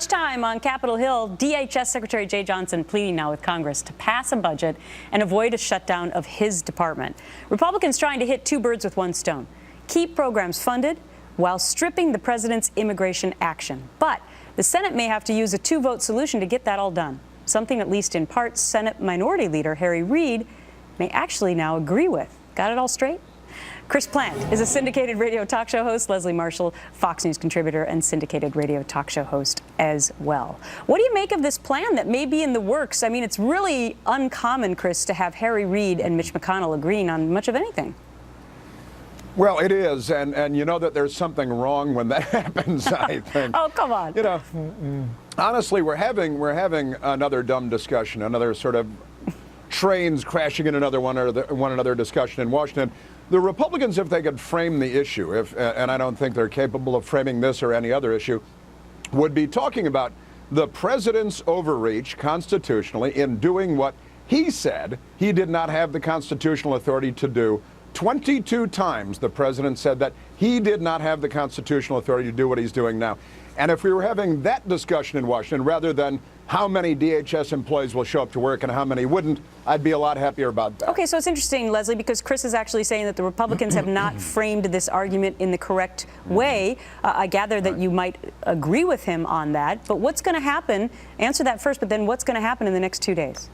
Time on Capitol Hill, DHS Secretary Jay Johnson pleading now with Congress to pass a budget and avoid a shutdown of his department. Republicans trying to hit two birds with one stone. Keep programs funded while stripping the president's immigration action. But the Senate may have to use a two-vote solution to get that all done. Something, at least in part, Senate Minority Leader Harry Reid may actually now agree with. Got it all straight? Chris Plant is a syndicated radio talk show host. Leslie Marshall, Fox News contributor and syndicated radio talk show host as well. What do you make of this plan that may be in the works? I mean, it's really uncommon, Chris, to have Harry Reid and Mitch McConnell agreeing on much of anything. Well, it is, and you know that there's something wrong when that happens, I think. Oh, come on. You know, honestly, we're having another dumb discussion, another sort of trains crashing in one another discussion in Washington. The Republicans, if they could frame the issue, and I don't think they're capable of framing this or any other issue, would be talking about the president's overreach constitutionally in doing what he said he did not have the constitutional authority to do. 22 times the president said that he did not have the constitutional authority to do what he's doing now. And if we were having that discussion in Washington rather than how many DHS employees will show up to work and how many wouldn't, I'd be a lot happier about that. Okay, so it's interesting, Leslie, because Chris is actually saying that the Republicans have not framed this argument in the correct way. I gather that you might agree with him on that. But what's going to happen? Answer that first, but then what's going to happen in the next 2 days?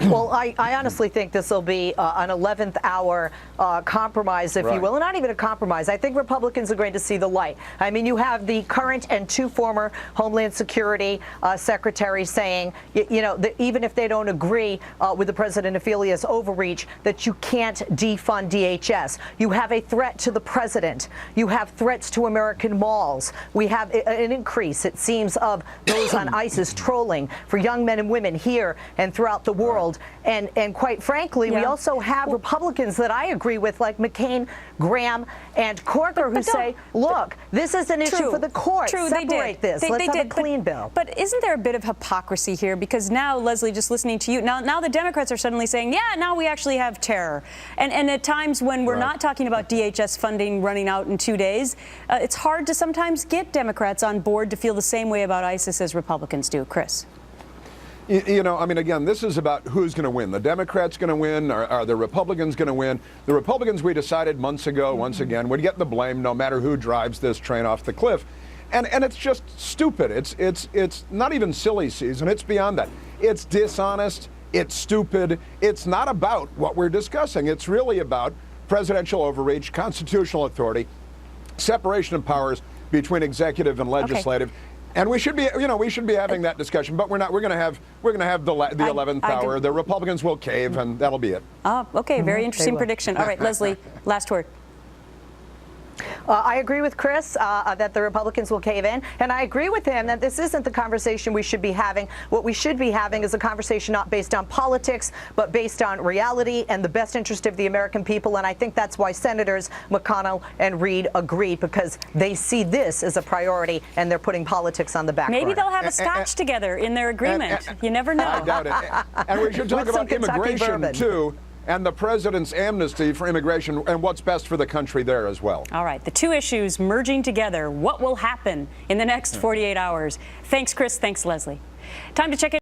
Well, I honestly think this will be an 11th hour compromise, if you will, and not even a compromise. I think Republicans are going to see the light. I mean, you have the current and two former Homeland Security secretaries saying, you know, that even if they don't agree with the president Ophelia's overreach, that you can't defund DHS. You have a threat to the president. You have threats to American malls. We have an increase, it seems, of those on ISIS trolling for young men and women here and throughout the world. And quite frankly, we also have Republicans that I agree with, like McCain, Graham, and Corker, who say, look, this is an issue for the courts. Separate this. Let's have a clean bill. But isn't there a bit of hypocrisy here? Because now, Leslie, just listening to you, now the Democrats are suddenly saying, yeah, now we actually have terror. And at times when we're not talking about DHS funding running out in 2 days, it's hard to sometimes get Democrats on board to feel the same way about ISIS as Republicans do. Chris? You know, I mean, again, this is about who's going to win. The Democrats going to win? Are the Republicans going to win? The Republicans, we decided months ago, once again, would get the blame no matter who drives this train off the cliff. And it's just stupid. It's not even silly season. It's beyond that. It's dishonest. It's stupid. It's not about what we're discussing. It's really about presidential overreach, constitutional authority, separation of powers between executive and legislative. Okay. And we should be, you know, we should be having that discussion, but we're not. We're going to have the 11th hour. The Republicans will cave, and that'll be it. Oh, okay. Very interesting prediction. All right, Leslie, last word. I agree with Chris that the Republicans will cave in, and I agree with him that this isn't the conversation we should be having. What we should be having is a conversation not based on politics, but based on reality and the best interest of the American people, and I think that's why Senators McConnell and Reid agreed, because they see this as a priority, and they're putting politics on the back burner. Maybe they'll have a scotch together in their agreement. You never know. I doubt it. And we should talk about immigration, too. And the president's amnesty for immigration and what's best for the country there as well. All right, the two issues merging together. What will happen in the next 48 hours? Thanks, Chris. Thanks, Leslie. Time to check in.